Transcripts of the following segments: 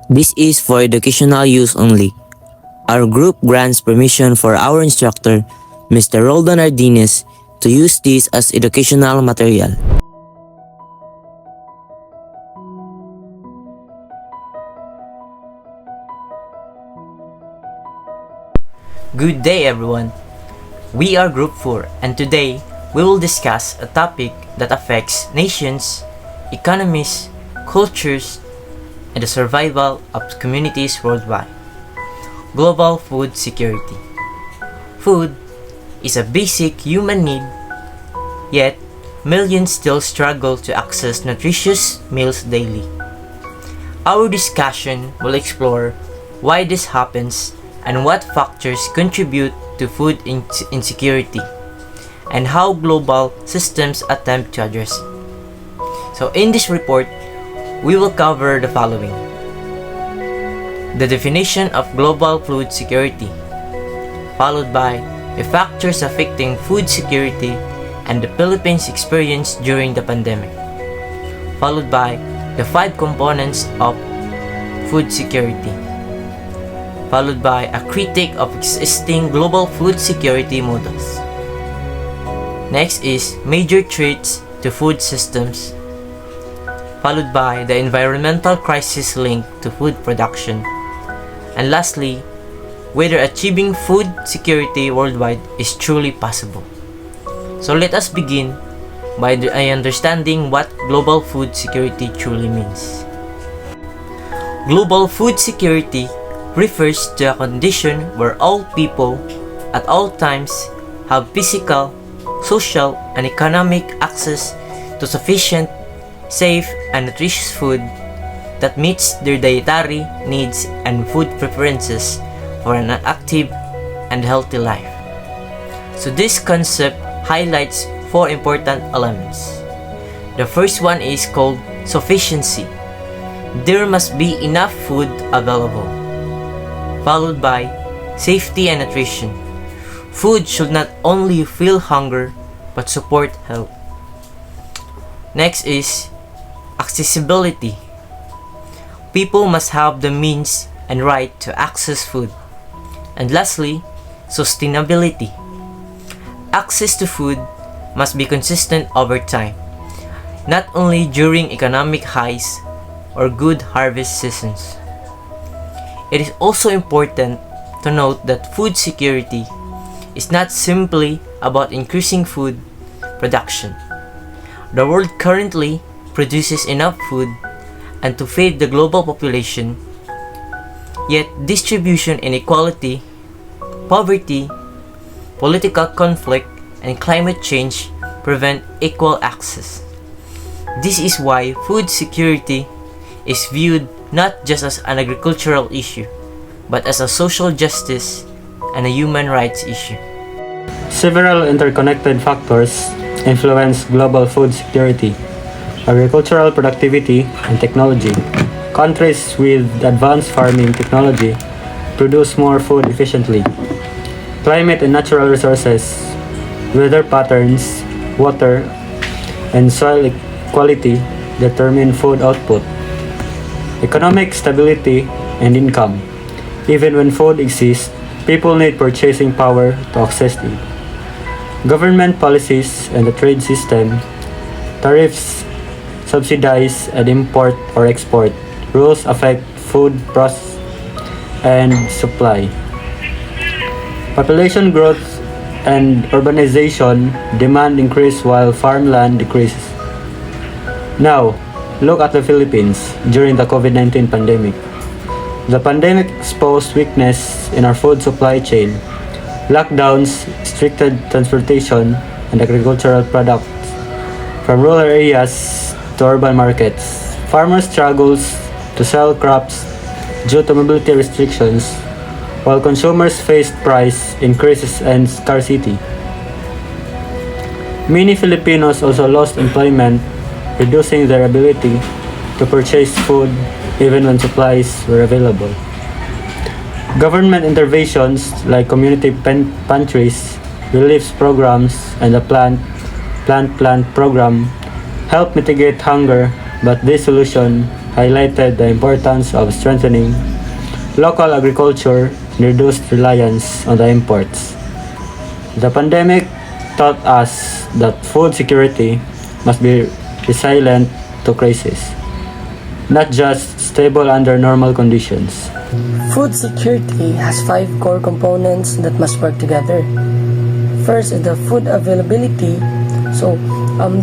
This is for educational use only. Our group grants permission for our instructor, Mr. Roldan Ardines, to use this as educational material. Good day everyone! We are Group 4 and today we will discuss a topic that affects nations, economies, cultures, and the survival of communities worldwide. Global food security. Food is a basic human need, yet millions still struggle to access nutritious meals daily. Our discussion will explore why this happens and what factors contribute to food insecurity, and how global systems attempt to address it. So in this report, we will cover the following: the definition of global food security, followed by the factors affecting food security and the Philippines' experience during the pandemic, followed by the 5 components of food security, followed by a critique of existing global food security models. Next is major threats to food systems, followed by the environmental crisis linked to food production, and lastly, whether achieving food security worldwide is truly possible. So let us begin by understanding what global food security truly means. Global food security refers to a condition where all people at all times have physical, social, and economic access to sufficient, safe, and nutritious food that meets their dietary needs and food preferences for an active and healthy life. So this concept highlights 4 important elements. The first one is called sufficiency. There must be enough food available. Followed by safety and nutrition. Food should not only fill hunger but support health. Next is accessibility. People must have the means and right to access food. And lastly, sustainability. Access to food must be consistent over time, not only during economic highs or good harvest seasons. It is also important to note that food security is not simply about increasing food production. The world currently produces enough food and to feed the global population, yet distribution inequality, poverty, political conflict, and climate change prevent equal access. This is why food security is viewed not just as an agricultural issue, but as a social justice and a human rights issue. Several interconnected factors influence global food security: agricultural productivity and technology. Countries with advanced farming technology produce more food efficiently. Climate and natural resources, weather patterns, water, and soil quality determine food output. Economic stability and income. Even when food exists, people need purchasing power to access it. Government policies and the trade system, tariffs, subsidize and import or export. Rules affect food process and supply. Population growth and urbanization, demand increase while farmland decreases. Now, look at the Philippines during the COVID-19 pandemic. The pandemic exposed weakness in our food supply chain. Lockdowns restricted transportation and agricultural products from rural areas to urban markets. Farmers struggled to sell crops due to mobility restrictions, while consumers faced price increases and scarcity. Many Filipinos also lost employment, reducing their ability to purchase food even when supplies were available. Government interventions like community pantries, relief programs, and the plant program help mitigate hunger, but this solution highlighted the importance of strengthening local agriculture and reduced reliance on the imports. The pandemic taught us that food security must be resilient to crisis, not just stable under normal conditions. Food security has five core components that must work together. First is the food availability.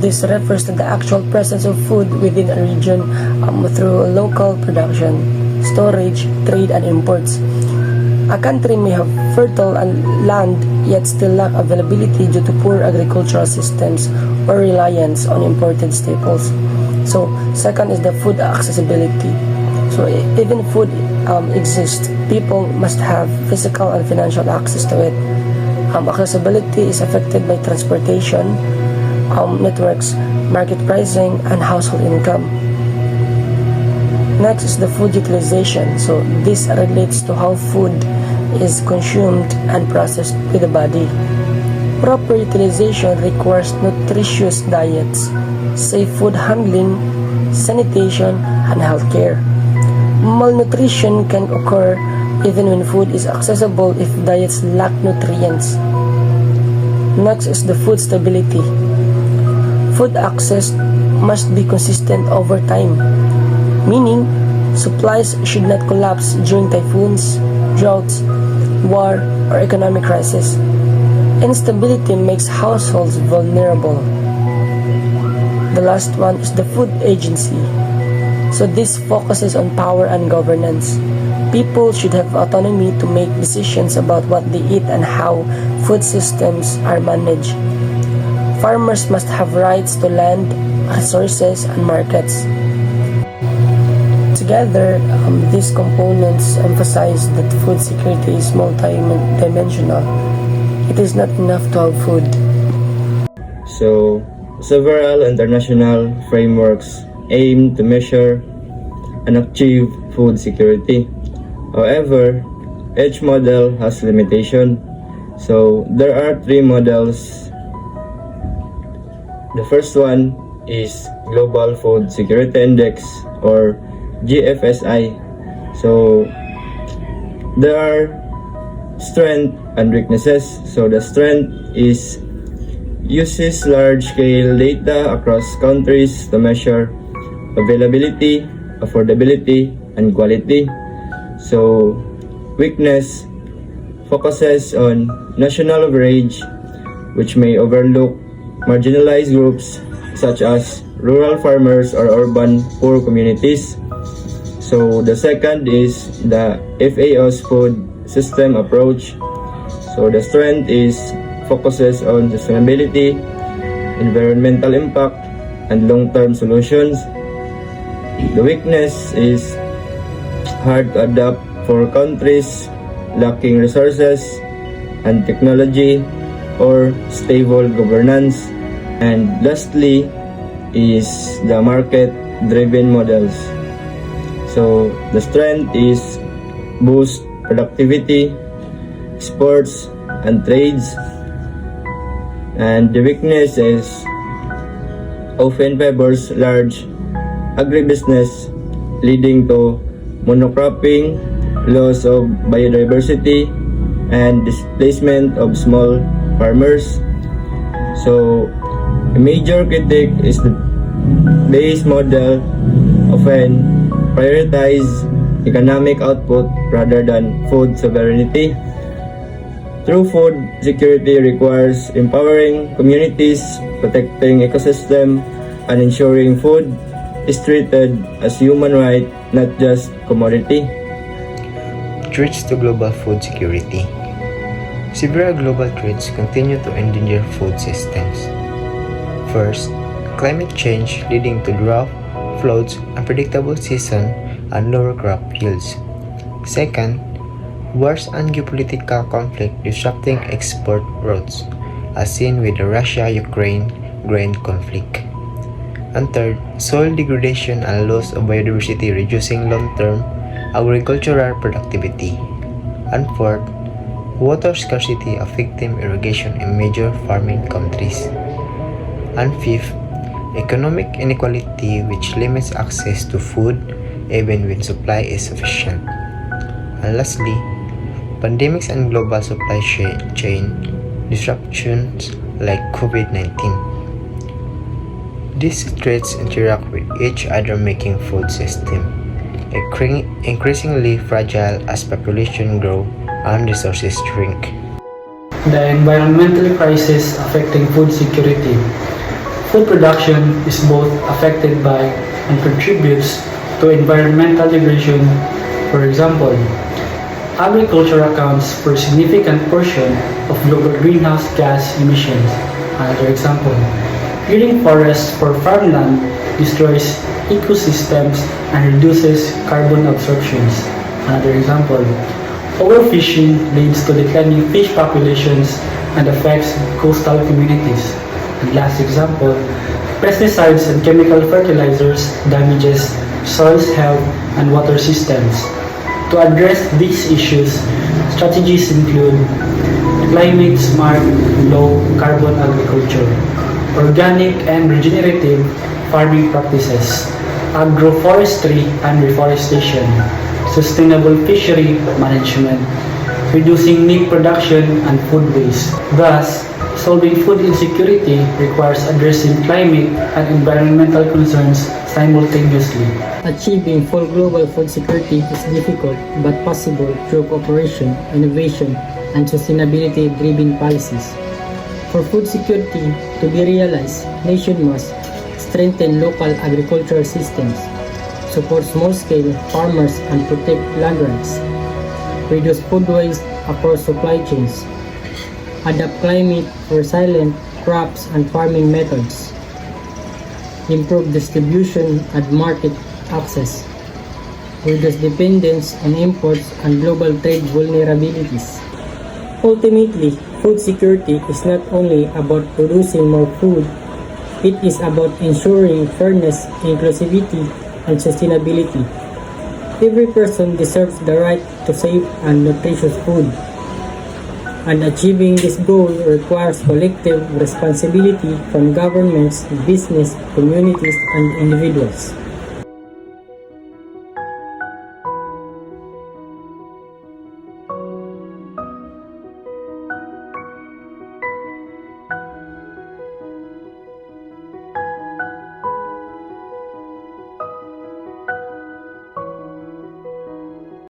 This refers to the actual presence of food within a region through local production, storage, trade, and imports. A country may have fertile land yet still lack availability due to poor agricultural systems or reliance on imported staples. Second is the food accessibility. Even food exists, people must have physical and financial access to it. Accessibility is affected by transportation, networks, market pricing, and household income. Next is the food utilization. This relates to how food is consumed and processed with the body. Proper utilization requires nutritious diets, safe food handling, sanitation, and healthcare. Malnutrition can occur even when food is accessible if diets lack nutrients. Next is the food stability. Food access must be consistent over time, meaning supplies should not collapse during typhoons, droughts, war, or economic crisis. Instability makes households vulnerable. The last one is the food agency. This focuses on power and governance. People should have autonomy to make decisions about what they eat and how food systems are managed. Farmers must have rights to land, resources, and markets. Together, these components emphasize that food security is multi-dimensional. It is not enough to have food. Several international frameworks aim to measure and achieve food security. However, each model has limitation. There are three models. The first one is Global Food Security Index, or GFSI. There are strengths and weaknesses. The strength is uses large-scale data across countries to measure availability, affordability, and quality. Weakness focuses on national average, which may overlook marginalized groups such as rural farmers or urban poor communities. The second is the FAO's food system approach. The strength is focuses on sustainability, environmental impact, and long-term solutions. The weakness is hard to adapt for countries lacking resources and technology or stable governance. And lastly is the market-driven models. The strength is boost productivity, exports, and trades. And the weakness is often favors large agribusiness, leading to monocropping, loss of biodiversity, and displacement of small farmers. A major critique is the base model often prioritize economic output rather than food sovereignty. True food security requires empowering communities, protecting ecosystem, and ensuring food is treated as human right, not just commodity. Threats to global food security. Several global threats continue to endanger food systems. First, climate change leading to drought, floods, unpredictable season, and lower crop yields. Second, wars and geopolitical conflict disrupting export routes, as seen with the Russia-Ukraine grain conflict. And third, soil degradation and loss of biodiversity reducing long-term agricultural productivity. And fourth, water scarcity affecting irrigation in major farming countries. And fifth, economic inequality which limits access to food, even when supply is sufficient. And lastly, pandemics and global supply chain disruptions like COVID-19. These threats interact with each other, making food system increasingly fragile as population grow and resources shrink. The environmental crisis affecting food security. Food production is both affected by and contributes to environmental degradation. For example, agriculture accounts for a significant portion of global greenhouse gas emissions. Another example, clearing forests for farmland destroys ecosystems and reduces carbon absorptions. Another example, overfishing leads to declining fish populations and affects coastal communities. And last example, pesticides and chemical fertilizers damages soil's health and water systems. To address these issues, strategies include climate-smart, low-carbon agriculture, organic and regenerative farming practices, agroforestry and reforestation, sustainable fishery management, reducing meat production and food waste. Thus, solving food insecurity requires addressing climate and environmental concerns simultaneously. Achieving full global food security is difficult but possible through cooperation, innovation, and sustainability-driven policies. For food security to be realized, nations must strengthen local agricultural systems, support small-scale farmers and protect land rights, reduce food waste across supply chains, adapt climate-resilient crops and farming methods, improve distribution and market access, reduce dependence on imports and global trade vulnerabilities. Ultimately, food security is not only about producing more food, it is about ensuring fairness, inclusivity, and sustainability. Every person deserves the right to safe and nutritious food. And achieving this goal requires collective responsibility from governments, business, communities, and individuals.